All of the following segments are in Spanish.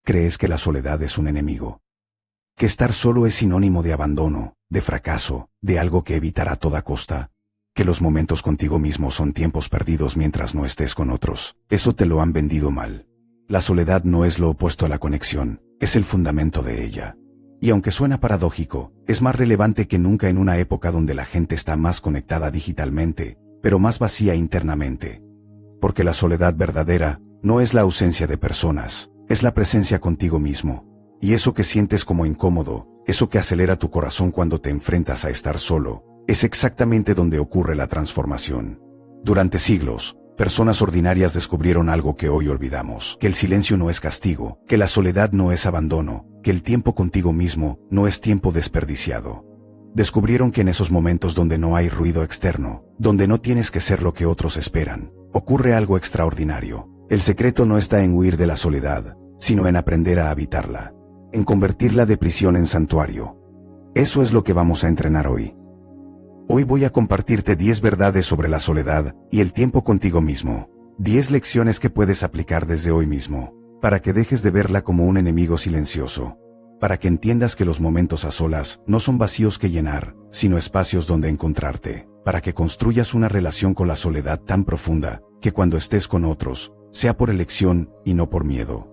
crees que la soledad es un enemigo. Que estar solo es sinónimo de abandono, de fracaso, de algo que evitar a toda costa. Que los momentos contigo mismo son tiempos perdidos mientras no estés con otros. Eso te lo han vendido mal. La soledad no es lo opuesto a la conexión, es el fundamento de ella. Y aunque suena paradójico, es más relevante que nunca en una época donde la gente está más conectada digitalmente, pero más vacía internamente. Porque la soledad verdadera no es la ausencia de personas, es la presencia contigo mismo. Y eso que sientes como incómodo, eso que acelera tu corazón cuando te enfrentas a estar solo, es exactamente donde ocurre la transformación. Durante siglos, personas ordinarias descubrieron algo que hoy olvidamos, que el silencio no es castigo, que la soledad no es abandono, que el tiempo contigo mismo no es tiempo desperdiciado. Descubrieron que en esos momentos donde no hay ruido externo, donde no tienes que ser lo que otros esperan, ocurre algo extraordinario. El secreto no está en huir de la soledad, sino en aprender a habitarla, en convertirla de prisión en santuario. Eso es lo que vamos a entrenar hoy. Hoy voy a compartirte 10 verdades sobre la soledad y el tiempo contigo mismo. 10 lecciones que puedes aplicar desde hoy mismo, para que dejes de verla como un enemigo silencioso. Para que entiendas que los momentos a solas no son vacíos que llenar, sino espacios donde encontrarte. Para que construyas una relación con la soledad tan profunda, que cuando estés con otros, sea por elección y no por miedo.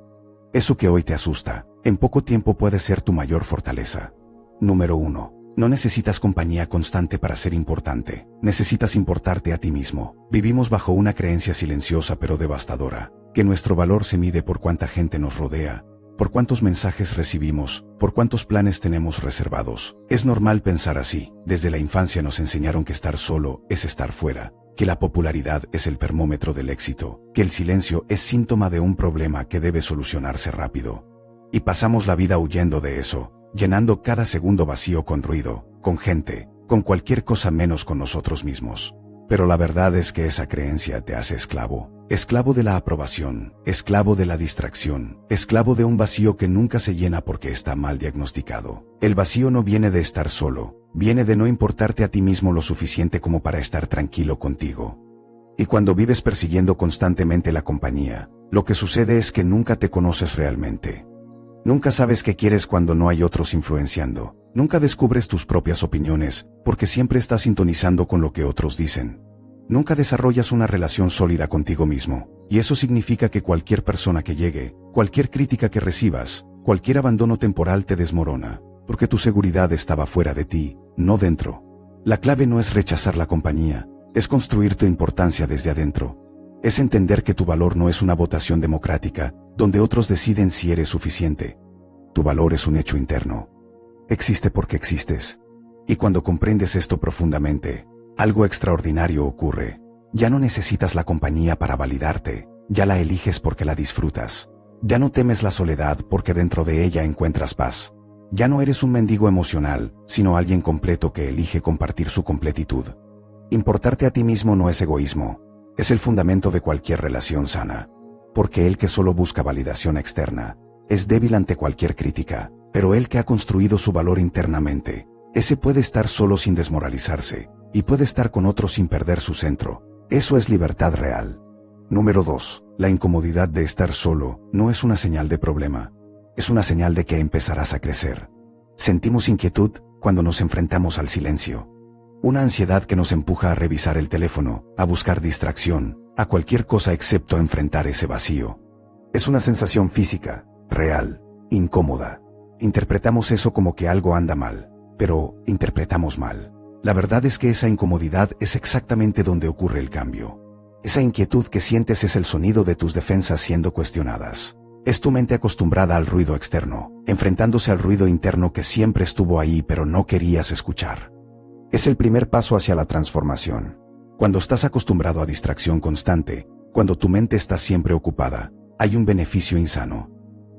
Eso que hoy te asusta, en poco tiempo puede ser tu mayor fortaleza. Número 1. No necesitas compañía constante para ser importante. Necesitas importarte a ti mismo. Vivimos bajo una creencia silenciosa pero devastadora, que nuestro valor se mide por cuánta gente nos rodea, por cuántos mensajes recibimos, por cuántos planes tenemos reservados. Es normal pensar así. Desde la infancia nos enseñaron que estar solo es estar fuera, que la popularidad es el termómetro del éxito, que el silencio es síntoma de un problema que debe solucionarse rápido. Y pasamos la vida huyendo de eso, llenando cada segundo vacío con ruido, con gente, con cualquier cosa menos con nosotros mismos. Pero la verdad es que esa creencia te hace esclavo. Esclavo de la aprobación, esclavo de la distracción, esclavo de un vacío que nunca se llena porque está mal diagnosticado. El vacío no viene de estar solo, viene de no importarte a ti mismo lo suficiente como para estar tranquilo contigo. Y cuando vives persiguiendo constantemente la compañía, lo que sucede es que nunca te conoces realmente. Nunca sabes qué quieres cuando no hay otros influenciando. Nunca descubres tus propias opiniones, porque siempre estás sintonizando con lo que otros dicen. Nunca desarrollas una relación sólida contigo mismo, y eso significa que cualquier persona que llegue, cualquier crítica que recibas, cualquier abandono temporal te desmorona, porque tu seguridad estaba fuera de ti, no dentro. La clave no es rechazar la compañía, es construir tu importancia desde adentro. Es entender que tu valor no es una votación democrática, donde otros deciden si eres suficiente. Tu valor es un hecho interno. Existe porque existes. Y cuando comprendes esto profundamente, algo extraordinario ocurre. Ya no necesitas la compañía para validarte, ya la eliges porque la disfrutas. Ya no temes la soledad porque dentro de ella encuentras paz. Ya no eres un mendigo emocional, sino alguien completo que elige compartir su completitud. Importarte a ti mismo no es egoísmo. Es el fundamento de cualquier relación sana, porque el que solo busca validación externa es débil ante cualquier crítica, pero el que ha construido su valor internamente, ese puede estar solo sin desmoralizarse, y puede estar con otros sin perder su centro. Eso es libertad real. Número 2. La incomodidad de estar solo no es una señal de problema, es una señal de que empezarás a crecer. Sentimos inquietud cuando nos enfrentamos al silencio. Una ansiedad que nos empuja a revisar el teléfono, a buscar distracción, a cualquier cosa excepto enfrentar ese vacío. Es una sensación física, real, incómoda. Interpretamos eso como que algo anda mal, pero interpretamos mal. La verdad es que esa incomodidad es exactamente donde ocurre el cambio. Esa inquietud que sientes es el sonido de tus defensas siendo cuestionadas. Es tu mente acostumbrada al ruido externo, enfrentándose al ruido interno que siempre estuvo ahí pero no querías escuchar. Es el primer paso hacia la transformación. Cuando estás acostumbrado a distracción constante, cuando tu mente está siempre ocupada, hay un beneficio insano.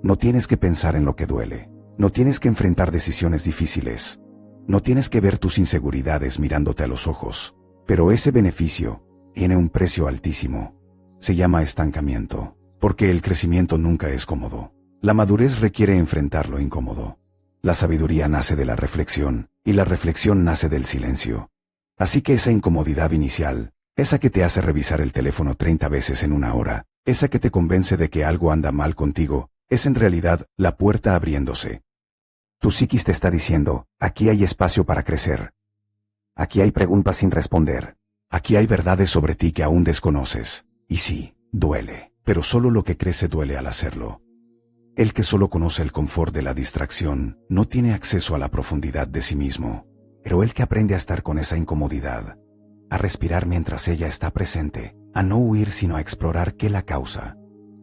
No tienes que pensar en lo que duele. No tienes que enfrentar decisiones difíciles. No tienes que ver tus inseguridades mirándote a los ojos. Pero ese beneficio tiene un precio altísimo. Se llama estancamiento, porque el crecimiento nunca es cómodo. La madurez requiere enfrentar lo incómodo. La sabiduría nace de la reflexión, y la reflexión nace del silencio. Así que esa incomodidad inicial, esa que te hace revisar el teléfono 30 veces en una hora, esa que te convence de que algo anda mal contigo, es en realidad la puerta abriéndose. Tu psiquis te está diciendo, aquí hay espacio para crecer. Aquí hay preguntas sin responder. Aquí hay verdades sobre ti que aún desconoces. Y sí, duele, pero solo lo que crece duele al hacerlo. El que solo conoce el confort de la distracción no tiene acceso a la profundidad de sí mismo, pero el que aprende a estar con esa incomodidad, a respirar mientras ella está presente, a no huir sino a explorar qué la causa,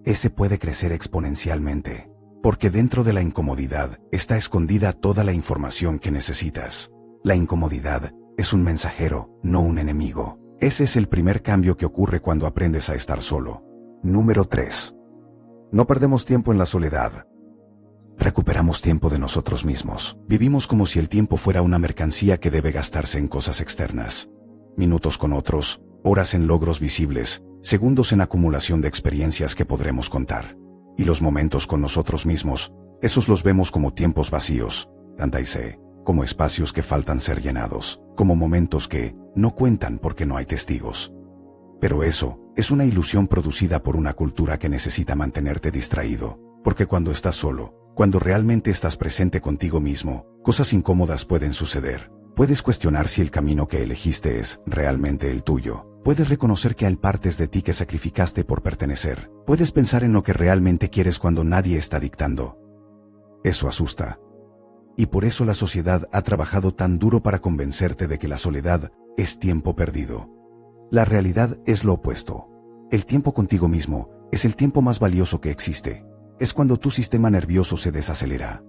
ese puede crecer exponencialmente. Porque dentro de la incomodidad está escondida toda la información que necesitas. La incomodidad es un mensajero, no un enemigo. Ese es el primer cambio que ocurre cuando aprendes a estar solo. Número 3. No perdemos tiempo en la soledad. Recuperamos tiempo de nosotros mismos. Vivimos como si el tiempo fuera una mercancía que debe gastarse en cosas externas. Minutos con otros, horas en logros visibles, segundos en acumulación de experiencias que podremos contar. Y los momentos con nosotros mismos, esos los vemos como tiempos vacíos, tanta y sé, como espacios que faltan ser llenados, como momentos que no cuentan porque no hay testigos. Pero eso es una ilusión producida por una cultura que necesita mantenerte distraído, porque cuando estás solo, cuando realmente estás presente contigo mismo, cosas incómodas pueden suceder. Puedes cuestionar si el camino que elegiste es realmente el tuyo. Puedes reconocer que hay partes de ti que sacrificaste por pertenecer. Puedes pensar en lo que realmente quieres cuando nadie está dictando. Eso asusta. Y por eso la sociedad ha trabajado tan duro para convencerte de que la soledad es tiempo perdido. La realidad es lo opuesto. El tiempo contigo mismo es el tiempo más valioso que existe. Es cuando tu sistema nervioso se desacelera.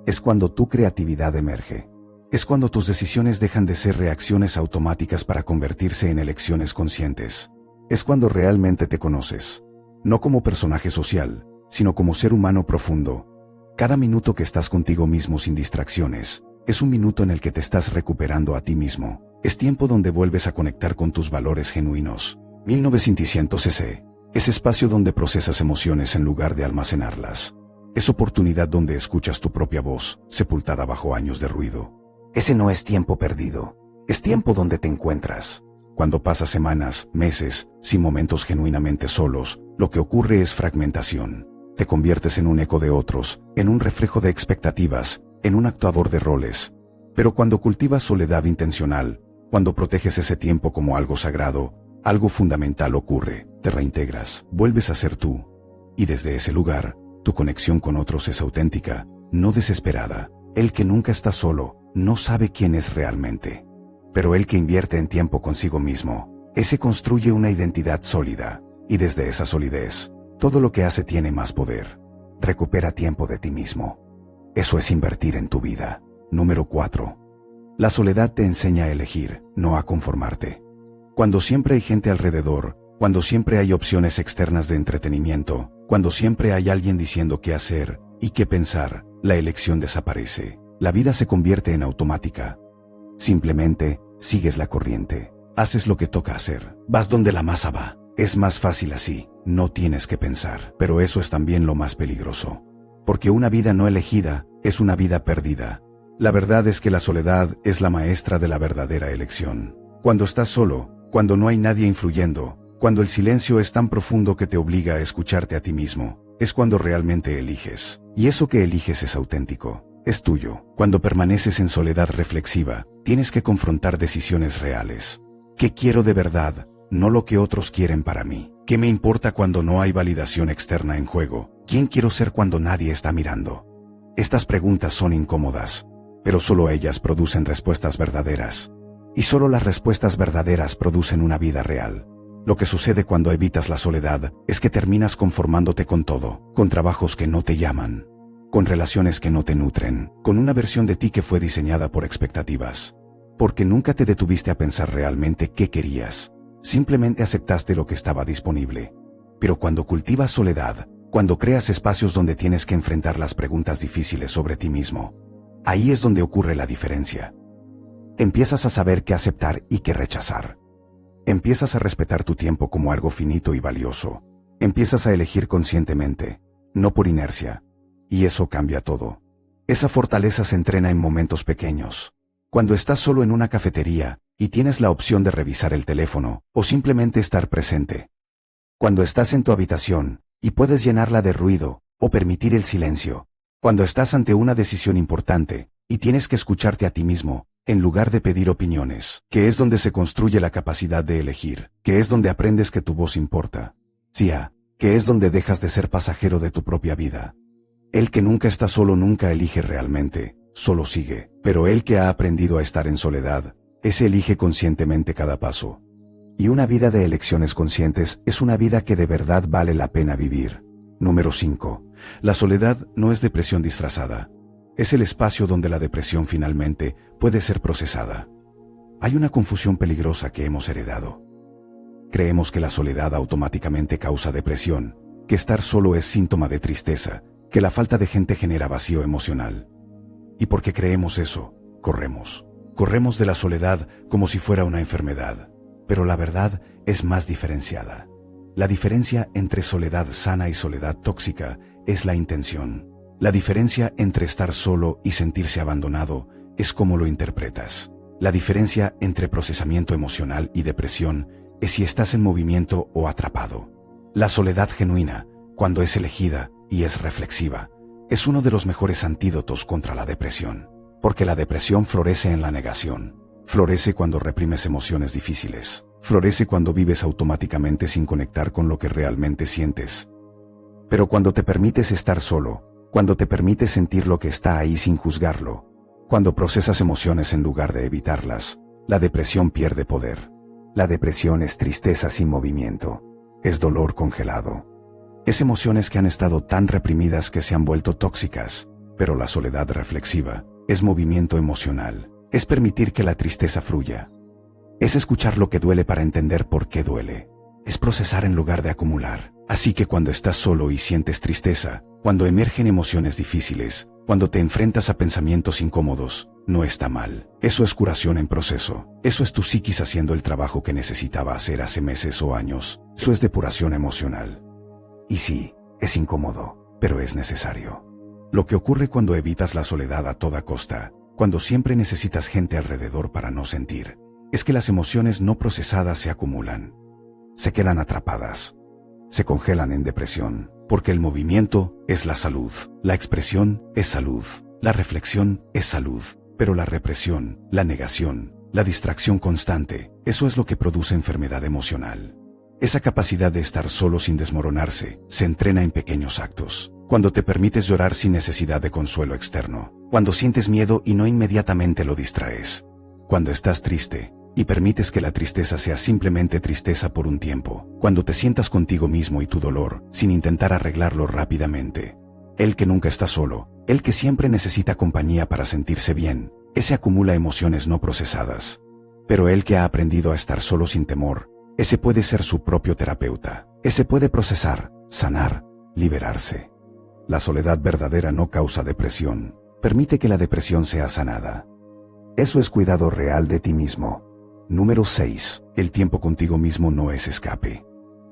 Es cuando tu creatividad emerge. Es cuando tus decisiones dejan de ser reacciones automáticas para convertirse en elecciones conscientes. Es cuando realmente te conoces. No como personaje social, sino como ser humano profundo. Cada minuto que estás contigo mismo sin distracciones, es un minuto en el que te estás recuperando a ti mismo. Es tiempo donde vuelves a conectar con tus valores genuinos. 1900 cc. Es espacio donde procesas emociones en lugar de almacenarlas. Es oportunidad donde escuchas tu propia voz, sepultada bajo años de ruido. Ese no es tiempo perdido. Es tiempo donde te encuentras. Cuando pasas semanas, meses, sin momentos genuinamente solos, lo que ocurre es fragmentación. Te conviertes en un eco de otros, en un reflejo de expectativas, en un actuador de roles. Pero cuando cultivas soledad intencional, cuando proteges ese tiempo como algo sagrado, algo fundamental ocurre, te reintegras, vuelves a ser tú. Y desde ese lugar, tu conexión con otros es auténtica, no desesperada. El que nunca está solo, no sabe quién es realmente. Pero el que invierte en tiempo consigo mismo, ese construye una identidad sólida, y desde esa solidez, todo lo que hace tiene más poder. Recupera tiempo de ti mismo. Eso es invertir en tu vida. Número 4. La soledad te enseña a elegir, no a conformarte. Cuando siempre hay gente alrededor, cuando siempre hay opciones externas de entretenimiento, cuando siempre hay alguien diciendo qué hacer y qué pensar, la elección desaparece. La vida se convierte en automática. Simplemente, sigues la corriente. Haces lo que toca hacer. Vas donde la masa va. Es más fácil así. No tienes que pensar. Pero eso es también lo más peligroso. Porque una vida no elegida es una vida perdida. La verdad es que la soledad es la maestra de la verdadera elección. Cuando estás solo, cuando no hay nadie influyendo, cuando el silencio es tan profundo que te obliga a escucharte a ti mismo, es cuando realmente eliges. Y eso que eliges es auténtico. Es tuyo. Cuando permaneces en soledad reflexiva, tienes que confrontar decisiones reales. ¿Qué quiero de verdad? No lo que otros quieren para mí. ¿Qué me importa cuando no hay validación externa en juego? ¿Quién quiero ser cuando nadie está mirando? Estas preguntas son incómodas, pero solo ellas producen respuestas verdaderas. Y solo las respuestas verdaderas producen una vida real. Lo que sucede cuando evitas la soledad es que terminas conformándote con todo, con trabajos que no te llaman, con relaciones que no te nutren, con una versión de ti que fue diseñada por expectativas. Porque nunca te detuviste a pensar realmente qué querías. Simplemente aceptaste lo que estaba disponible. Pero cuando cultivas soledad, cuando creas espacios donde tienes que enfrentar las preguntas difíciles sobre ti mismo, ahí es donde ocurre la diferencia. Empiezas a saber qué aceptar y qué rechazar. Empiezas a respetar tu tiempo como algo finito y valioso. Empiezas a elegir conscientemente, no por inercia. Y eso cambia todo. Esa fortaleza se entrena en momentos pequeños. Cuando estás solo en una cafetería y tienes la opción de revisar el teléfono o simplemente estar presente. Cuando estás en tu habitación y puedes llenarla de ruido o permitir el silencio. Cuando estás ante una decisión importante, y tienes que escucharte a ti mismo, en lugar de pedir opiniones, que es donde se construye la capacidad de elegir, que es donde aprendes que tu voz importa. Que es donde dejas de ser pasajero de tu propia vida. El que nunca está solo nunca elige realmente, solo sigue, pero el que ha aprendido a estar en soledad, ese elige conscientemente cada paso. Y una vida de elecciones conscientes es una vida que de verdad vale la pena vivir. Número 5. La soledad no es depresión disfrazada. Es el espacio donde la depresión finalmente puede ser procesada. Hay una confusión peligrosa que hemos heredado. Creemos que la soledad automáticamente causa depresión, que estar solo es síntoma de tristeza, que la falta de gente genera vacío emocional. Y porque creemos eso, corremos. Corremos de la soledad como si fuera una enfermedad. Pero la verdad es más diferenciada. La diferencia entre soledad sana y soledad tóxica es la intención. La diferencia entre estar solo y sentirse abandonado es cómo lo interpretas. La diferencia entre procesamiento emocional y depresión es si estás en movimiento o atrapado. La soledad genuina, cuando es elegida y es reflexiva, es uno de los mejores antídotos contra la depresión. Porque la depresión florece en la negación. Florece cuando reprimes emociones difíciles. Florece cuando vives automáticamente sin conectar con lo que realmente sientes. Pero cuando te permites estar solo, cuando te permites sentir lo que está ahí sin juzgarlo, cuando procesas emociones en lugar de evitarlas, la depresión pierde poder. La depresión es tristeza sin movimiento. Es dolor congelado. Es emociones que han estado tan reprimidas que se han vuelto tóxicas, pero la soledad reflexiva es movimiento emocional. Es permitir que la tristeza fluya. Es escuchar lo que duele para entender por qué duele. Es procesar en lugar de acumular. Así que cuando estás solo y sientes tristeza, cuando emergen emociones difíciles, cuando te enfrentas a pensamientos incómodos, no está mal. Eso es curación en proceso. Eso es tu psiquis haciendo el trabajo que necesitaba hacer hace meses o años. Eso es depuración emocional. Y sí, es incómodo, pero es necesario. Lo que ocurre cuando evitas la soledad a toda costa, cuando siempre necesitas gente alrededor para no sentir, es que las emociones no procesadas se acumulan. Se quedan atrapadas. Se congelan en depresión, porque el movimiento es la salud, la expresión es salud, la reflexión es salud, pero la represión, la negación, la distracción constante, eso es lo que produce enfermedad emocional. Esa capacidad de estar solo sin desmoronarse se entrena en pequeños actos. Cuando te permites llorar sin necesidad de consuelo externo. Cuando sientes miedo y no inmediatamente lo distraes. Cuando estás triste y permites que la tristeza sea simplemente tristeza por un tiempo. Cuando te sientas contigo mismo y tu dolor, sin intentar arreglarlo rápidamente. El que nunca está solo, el que siempre necesita compañía para sentirse bien, ese acumula emociones no procesadas. Pero el que ha aprendido a estar solo sin temor, ese puede ser su propio terapeuta. Ese puede procesar, sanar, liberarse. La soledad verdadera no causa depresión. Permite que la depresión sea sanada. Eso es cuidado real de ti mismo. Número 6. El tiempo contigo mismo no es escape.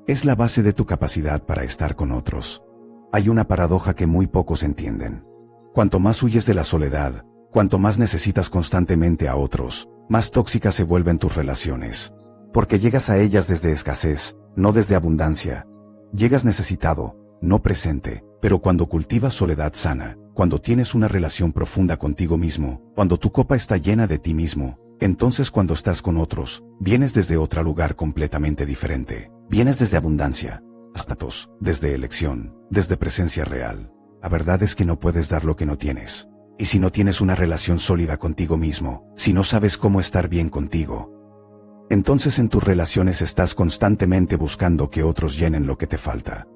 Es la base de tu capacidad para estar con otros. Hay una paradoja que muy pocos entienden. Cuanto más huyes de la soledad, cuanto más necesitas constantemente a otros, más tóxicas se vuelven tus relaciones. Porque llegas a ellas desde escasez, no desde abundancia. Llegas necesitado, no presente, pero cuando cultivas soledad sana, cuando tienes una relación profunda contigo mismo, cuando tu copa está llena de ti mismo, entonces cuando estás con otros, vienes desde otro lugar completamente diferente. Vienes desde abundancia, estatus, desde elección, desde presencia real. La verdad es que no puedes dar lo que no tienes. Y si no tienes una relación sólida contigo mismo, si no sabes cómo estar bien contigo, entonces en tus relaciones estás constantemente buscando que otros llenen lo que te falta.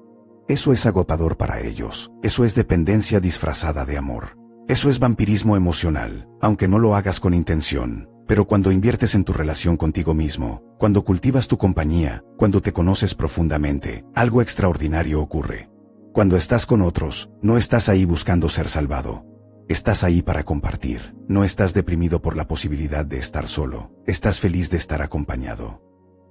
Eso es agotador para ellos. Eso es dependencia disfrazada de amor. Eso es vampirismo emocional, aunque no lo hagas con intención. Pero cuando inviertes en tu relación contigo mismo, cuando cultivas tu compañía, cuando te conoces profundamente, algo extraordinario ocurre. Cuando estás con otros, no estás ahí buscando ser salvado. Estás ahí para compartir. No estás deprimido por la posibilidad de estar solo. Estás feliz de estar acompañado.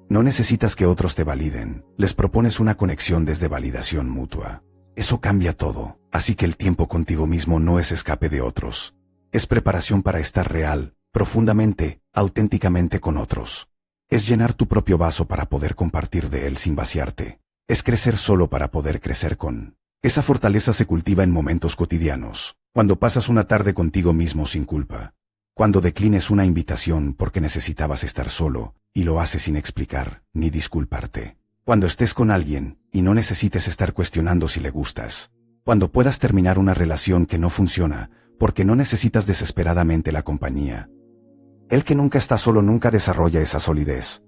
No necesitas que otros te validen. Les propones una conexión desde validación mutua. Eso cambia todo. Así que el tiempo contigo mismo no es escape de otros. Es preparación para estar real, profundamente, auténticamente con otros. Es llenar tu propio vaso para poder compartir de él sin vaciarte. Es crecer solo para poder crecer con. Esa fortaleza se cultiva en momentos cotidianos, cuando pasas una tarde contigo mismo sin culpa, cuando declines una invitación porque necesitabas estar solo, y lo haces sin explicar, ni disculparte. Cuando estés con alguien, y no necesites estar cuestionando si le gustas. Cuando puedas terminar una relación que no funciona, porque no necesitas desesperadamente la compañía. El que nunca está solo nunca desarrolla esa solidez.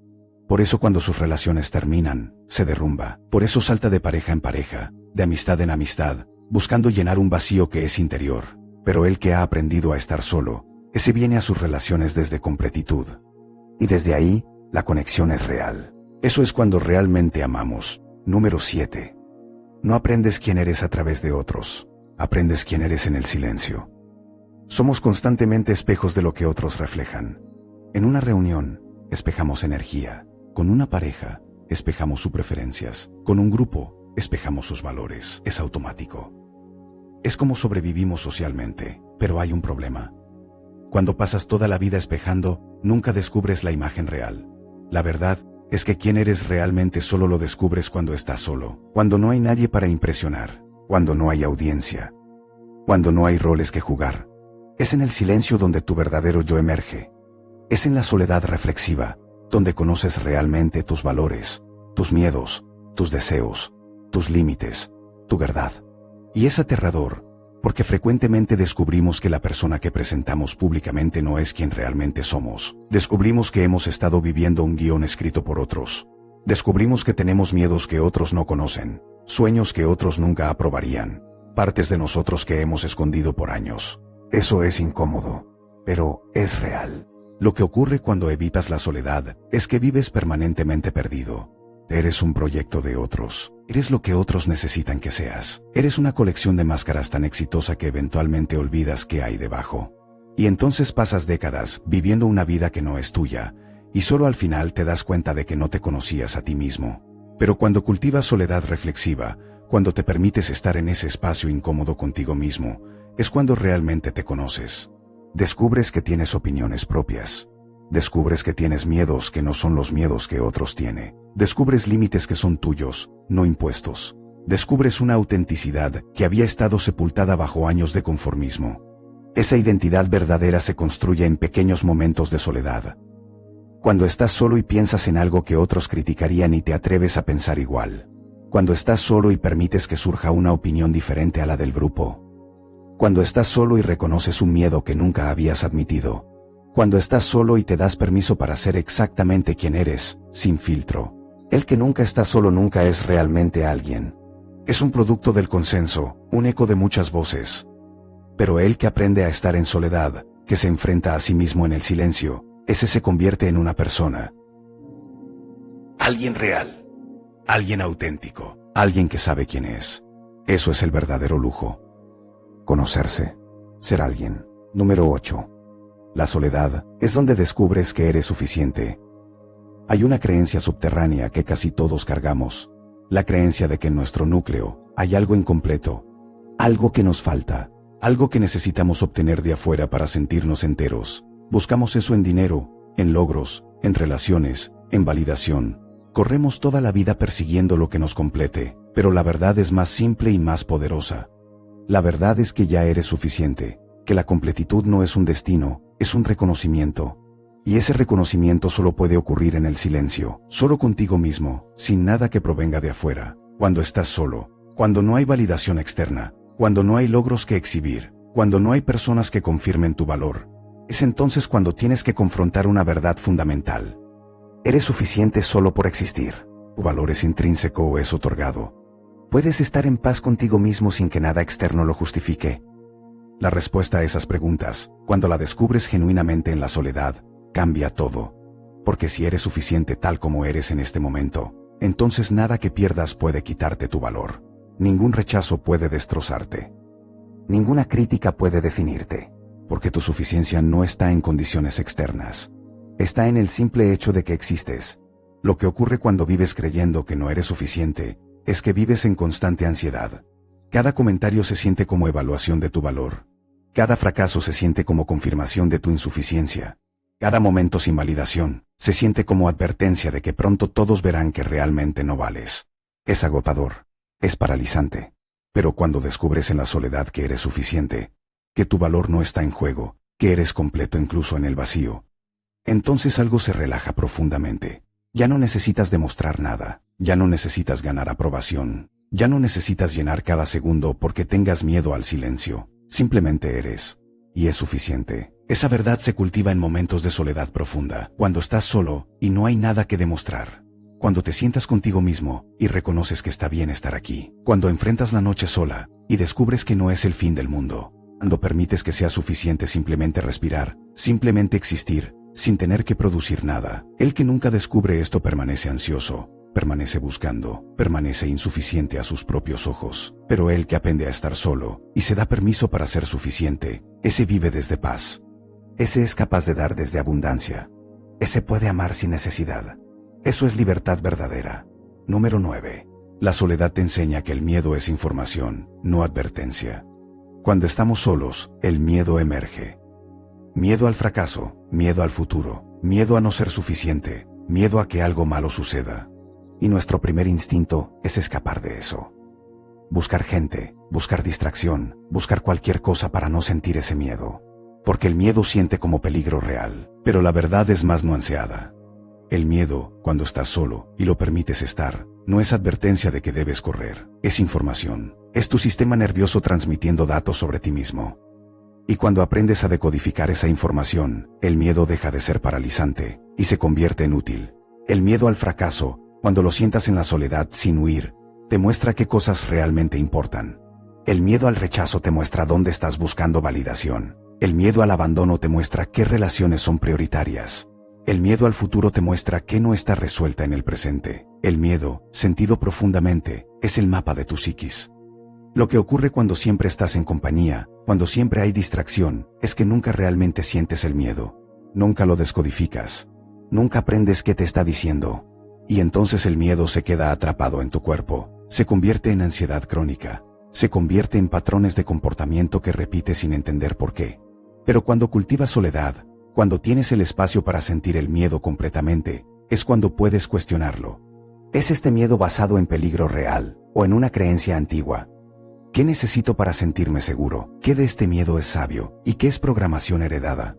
Por eso cuando sus relaciones terminan, se derrumba. Por eso salta de pareja en pareja, de amistad en amistad, buscando llenar un vacío que es interior. Pero el que ha aprendido a estar solo, ese viene a sus relaciones desde completitud. Y desde ahí, la conexión es real. Eso es cuando realmente amamos. Número 7. No aprendes quién eres a través de otros. Aprendes quién eres en el silencio. Somos constantemente espejos de lo que otros reflejan. En una reunión, espejamos energía. Con una pareja, espejamos sus preferencias. Con un grupo, espejamos sus valores. Es automático. Es como sobrevivimos socialmente, pero hay un problema. Cuando pasas toda la vida espejando, nunca descubres la imagen real. La verdad es que quién eres realmente solo lo descubres cuando estás solo, cuando no hay nadie para impresionar, cuando no hay audiencia, cuando no hay roles que jugar. Es en el silencio donde tu verdadero yo emerge. Es en la soledad reflexiva, donde conoces realmente tus valores, tus miedos, tus deseos, tus límites, tu verdad. Y es aterrador, porque frecuentemente descubrimos que la persona que presentamos públicamente no es quien realmente somos. Descubrimos que hemos estado viviendo un guión escrito por otros. Descubrimos que tenemos miedos que otros no conocen, sueños que otros nunca aprobarían, partes de nosotros que hemos escondido por años. Eso es incómodo, pero es real. Lo que ocurre cuando evitas la soledad es que vives permanentemente perdido. Eres un proyecto de otros. Eres lo que otros necesitan que seas. Eres una colección de máscaras tan exitosa que eventualmente olvidas qué hay debajo. Y entonces pasas décadas viviendo una vida que no es tuya, y solo al final te das cuenta de que no te conocías a ti mismo. Pero cuando cultivas soledad reflexiva, cuando te permites estar en ese espacio incómodo contigo mismo, es cuando realmente te conoces. Descubres que tienes opiniones propias. Descubres que tienes miedos que no son los miedos que otros tienen. Descubres límites que son tuyos, no impuestos. Descubres una autenticidad que había estado sepultada bajo años de conformismo. Esa identidad verdadera se construye en pequeños momentos de soledad. Cuando estás solo y piensas en algo que otros criticarían y te atreves a pensar igual. Cuando estás solo y permites que surja una opinión diferente a la del grupo. Cuando estás solo y reconoces un miedo que nunca habías admitido. Cuando estás solo y te das permiso para ser exactamente quien eres, sin filtro. El que nunca está solo nunca es realmente alguien. Es un producto del consenso, un eco de muchas voces. Pero el que aprende a estar en soledad, que se enfrenta a sí mismo en el silencio, ese se convierte en una persona. Alguien real. Alguien auténtico. Alguien que sabe quién es. Eso es el verdadero lujo. Conocerse. Ser alguien. Número 8. La soledad es donde descubres que eres suficiente. Hay una creencia subterránea que casi todos cargamos. La creencia de que en nuestro núcleo hay algo incompleto. Algo que nos falta. Algo que necesitamos obtener de afuera para sentirnos enteros. Buscamos eso en dinero, en logros, en relaciones, en validación. Corremos toda la vida persiguiendo lo que nos complete, pero la verdad es más simple y más poderosa. La verdad es que ya eres suficiente, que la completitud no es un destino, es un reconocimiento. Y ese reconocimiento solo puede ocurrir en el silencio, solo contigo mismo, sin nada que provenga de afuera, cuando estás solo, cuando no hay validación externa, cuando no hay logros que exhibir, cuando no hay personas que confirmen tu valor. Es entonces cuando tienes que confrontar una verdad fundamental. Eres suficiente solo por existir. Tu valor es intrínseco o es otorgado. ¿Puedes estar en paz contigo mismo sin que nada externo lo justifique? La respuesta a esas preguntas, cuando la descubres genuinamente en la soledad, cambia todo. Porque si eres suficiente tal como eres en este momento, entonces nada que pierdas puede quitarte tu valor. Ningún rechazo puede destrozarte. Ninguna crítica puede definirte. Porque tu suficiencia no está en condiciones externas. Está en el simple hecho de que existes. Lo que ocurre cuando vives creyendo que no eres suficiente, es que vives en constante ansiedad. Cada comentario se siente como evaluación de tu valor. Cada fracaso se siente como confirmación de tu insuficiencia. Cada momento sin validación se siente como advertencia de que pronto todos verán que realmente no vales. Es agotador. Es paralizante. Pero cuando descubres en la soledad que eres suficiente, que tu valor no está en juego, que eres completo incluso en el vacío, entonces algo se relaja profundamente. Ya no necesitas demostrar nada, ya no necesitas ganar aprobación, ya no necesitas llenar cada segundo porque tengas miedo al silencio, simplemente eres. Y es suficiente. Esa verdad se cultiva en momentos de soledad profunda, cuando estás solo y no hay nada que demostrar. Cuando te sientas contigo mismo y reconoces que está bien estar aquí. Cuando enfrentas la noche sola y descubres que no es el fin del mundo. Cuando permites que sea suficiente simplemente respirar, simplemente existir, sin tener que producir nada. El que nunca descubre esto permanece ansioso, permanece buscando, permanece insuficiente a sus propios ojos. Pero el que aprende a estar solo y se da permiso para ser suficiente, ese vive desde paz. Ese es capaz de dar desde abundancia. Ese puede amar sin necesidad. Eso es libertad verdadera. Número 9. La soledad te enseña que el miedo es información, no advertencia. Cuando estamos solos, el miedo emerge. Miedo al fracaso, miedo al futuro, miedo a no ser suficiente, miedo a que algo malo suceda. Y nuestro primer instinto es escapar de eso. Buscar gente, buscar distracción, buscar cualquier cosa para no sentir ese miedo. Porque el miedo siente como peligro real, pero la verdad es más nuanceada. El miedo, cuando estás solo y lo permites estar, no es advertencia de que debes correr, es información. Es tu sistema nervioso transmitiendo datos sobre ti mismo. Y cuando aprendes a decodificar esa información, el miedo deja de ser paralizante y se convierte en útil. El miedo al fracaso, cuando lo sientas en la soledad sin huir, te muestra qué cosas realmente importan. El miedo al rechazo te muestra dónde estás buscando validación. El miedo al abandono te muestra qué relaciones son prioritarias. El miedo al futuro te muestra qué no está resuelta en el presente. El miedo, sentido profundamente, es el mapa de tu psiquis. Lo que ocurre cuando siempre estás en compañía, cuando siempre hay distracción, es que nunca realmente sientes el miedo. Nunca lo descodificas. Nunca aprendes qué te está diciendo. Y entonces el miedo se queda atrapado en tu cuerpo, se convierte en ansiedad crónica, se convierte en patrones de comportamiento que repites sin entender por qué. Pero cuando cultivas soledad, cuando tienes el espacio para sentir el miedo completamente, es cuando puedes cuestionarlo. ¿Es este miedo basado en peligro real o en una creencia antigua? ¿Qué necesito para sentirme seguro? ¿Qué de este miedo es sabio y qué es programación heredada?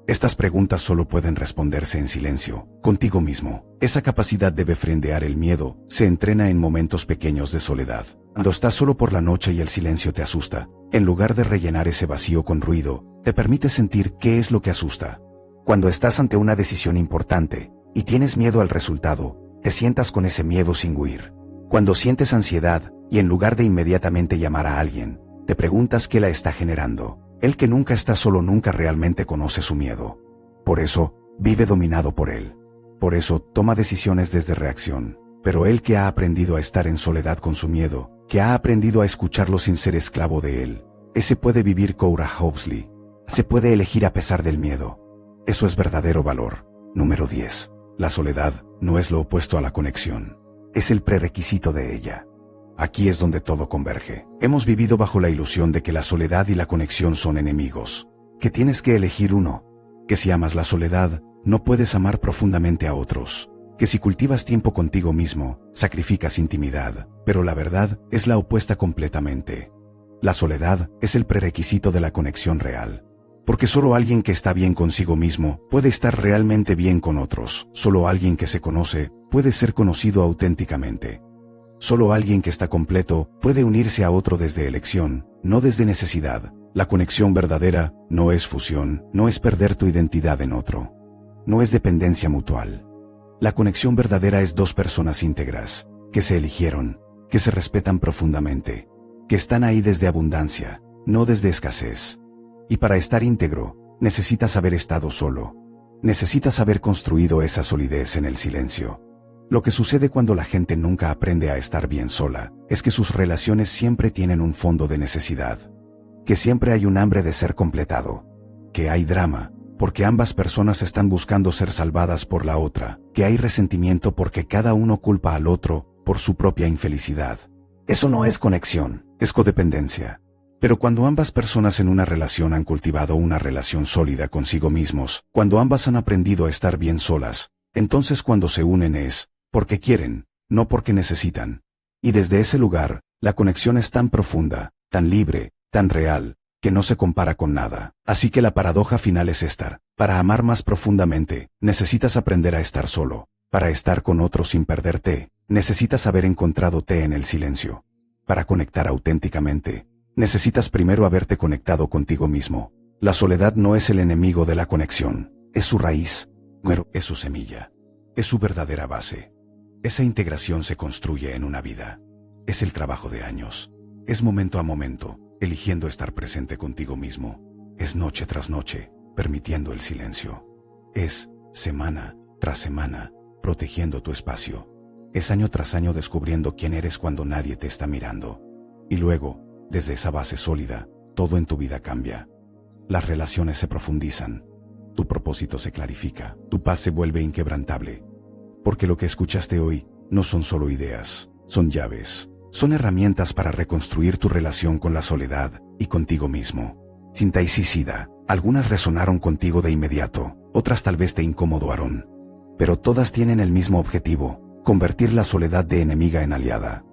Estas preguntas solo pueden responderse en silencio, contigo mismo. Esa capacidad de befrendear el miedo se entrena en momentos pequeños de soledad. Cuando estás solo por la noche y el silencio te asusta, en lugar de rellenar ese vacío con ruido, te permite sentir qué es lo que asusta. Cuando estás ante una decisión importante y tienes miedo al resultado, te sientas con ese miedo sin huir. Cuando sientes ansiedad y en lugar de inmediatamente llamar a alguien, te preguntas qué la está generando. El que nunca está solo nunca realmente conoce su miedo. Por eso, vive dominado por él. Por eso, toma decisiones desde reacción. Pero el que ha aprendido a estar en soledad con su miedo, que ha aprendido a escucharlo sin ser esclavo de él, ese puede vivir Cora Housley. Se puede elegir a pesar del miedo. Eso es verdadero valor. Número 10. La soledad no es lo opuesto a la conexión. Es el prerequisito de ella. Aquí es donde todo converge. Hemos vivido bajo la ilusión de que la soledad y la conexión son enemigos, que tienes que elegir uno, que si amas la soledad, no puedes amar profundamente a otros, que si cultivas tiempo contigo mismo, sacrificas intimidad, pero la verdad es la opuesta completamente. La soledad es el prerequisito de la conexión real, porque solo alguien que está bien consigo mismo puede estar realmente bien con otros. Solo alguien que se conoce puede ser conocido auténticamente. Solo alguien que está completo puede unirse a otro desde elección, no desde necesidad. La conexión verdadera no es fusión, no es perder tu identidad en otro. No es dependencia mutual. La conexión verdadera es dos personas íntegras, que se eligieron, que se respetan profundamente, que están ahí desde abundancia, no desde escasez. Y para estar íntegro, necesitas haber estado solo. Necesitas haber construido esa solidez en el silencio. Lo que sucede cuando la gente nunca aprende a estar bien sola, es que sus relaciones siempre tienen un fondo de necesidad. Que siempre hay un hambre de ser completado. Que hay drama, porque ambas personas están buscando ser salvadas por la otra. Que hay resentimiento porque cada uno culpa al otro por su propia infelicidad. Eso no es conexión, es codependencia. Pero cuando ambas personas en una relación han cultivado una relación sólida consigo mismos, cuando ambas han aprendido a estar bien solas, entonces cuando se unen es porque quieren, no porque necesitan. Y desde ese lugar, La conexión es tan profunda, tan libre, tan real, que no se compara con nada. Así que la paradoja final es estar. Para amar más profundamente, necesitas aprender a estar solo. Para estar con otros sin perderte, necesitas haber encontrado en el silencio. Para conectar auténticamente, necesitas primero haberte conectado contigo mismo. La soledad no es el enemigo de la conexión, es su raíz, pero es su semilla, es su verdadera base. Esa integración se construye en una vida. Es el trabajo de años. Es momento a momento, eligiendo estar presente contigo mismo. Es noche tras noche, permitiendo el silencio. Es semana tras semana, protegiendo tu espacio. Es año tras año descubriendo quién eres cuando nadie te está mirando. Y luego, desde esa base sólida, todo en tu vida cambia. Las relaciones se profundizan. Tu propósito se clarifica. Tu paz se vuelve inquebrantable. Porque lo que escuchaste hoy no son solo ideas, son llaves. Son herramientas para reconstruir tu relación con la soledad y contigo mismo. Sintaisicida, algunas resonaron contigo de inmediato, otras tal vez te incomodaron. Pero todas tienen el mismo objetivo, convertir la soledad de enemiga en aliada.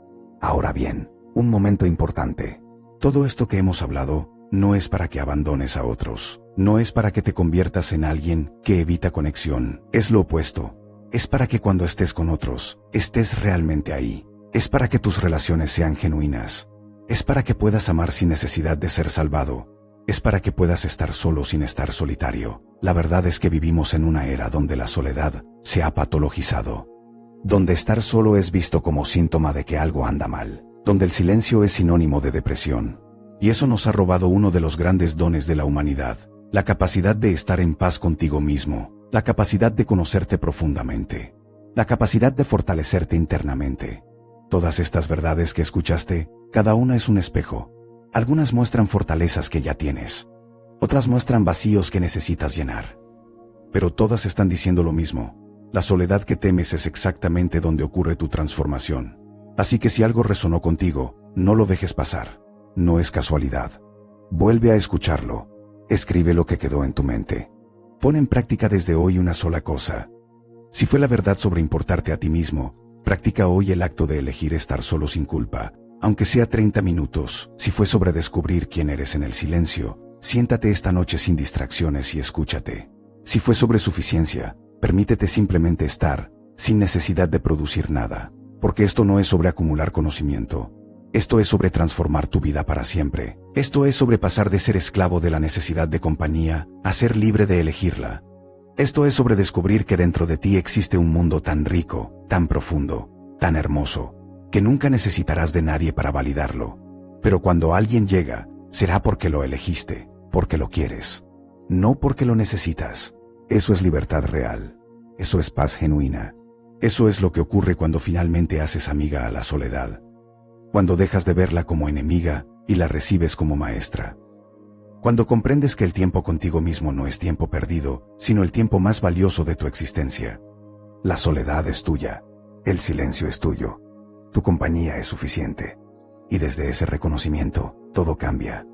Ahora bien, un momento importante. Todo esto que hemos hablado no es para que abandones a otros, no es para que te conviertas en alguien que evita conexión, es lo opuesto. Es para que cuando estés con otros, estés realmente ahí. Es para que tus relaciones sean genuinas. Es para que puedas amar sin necesidad de ser salvado. Es para que puedas estar solo sin estar solitario. La verdad es que vivimos en una era donde la soledad se ha patologizado. Donde estar solo es visto como síntoma de que algo anda mal. Donde el silencio es sinónimo de depresión. Y eso nos ha robado uno de los grandes dones de la humanidad. La capacidad de estar en paz contigo mismo. La capacidad de conocerte profundamente. La capacidad de fortalecerte internamente. Todas estas verdades que escuchaste, cada una es un espejo. Algunas muestran fortalezas que ya tienes. Otras muestran vacíos que necesitas llenar. Pero todas están diciendo lo mismo. La soledad que temes es exactamente donde ocurre tu transformación. Así que si algo resonó contigo, no lo dejes pasar. No es casualidad. Vuelve a escucharlo. Escribe lo que quedó en tu mente. Pon en práctica desde hoy una sola cosa. Si fue la verdad sobre importarte a ti mismo, practica hoy el acto de elegir estar solo sin culpa, aunque sea 30 minutos. Si fue sobre descubrir quién eres en el silencio, siéntate esta noche sin distracciones y escúchate. Si fue sobre suficiencia, permítete simplemente estar, sin necesidad de producir nada, porque esto no es sobre acumular conocimiento. Esto es sobre transformar tu vida para siempre. Esto es sobre pasar de ser esclavo de la necesidad de compañía a ser libre de elegirla. Esto es sobre descubrir que dentro de ti existe un mundo tan rico, tan profundo, tan hermoso, que nunca necesitarás de nadie para validarlo. Pero cuando alguien llega, será porque lo elegiste, porque lo quieres, no porque lo necesitas. Eso es libertad real. Eso es paz genuina. Eso es lo que ocurre cuando finalmente haces amiga a la soledad. Cuando dejas de verla como enemiga y la recibes como maestra. Cuando comprendes que el tiempo contigo mismo no es tiempo perdido, sino el tiempo más valioso de tu existencia. La soledad es tuya. El silencio es tuyo. Tu compañía es suficiente. Y desde ese reconocimiento, todo cambia.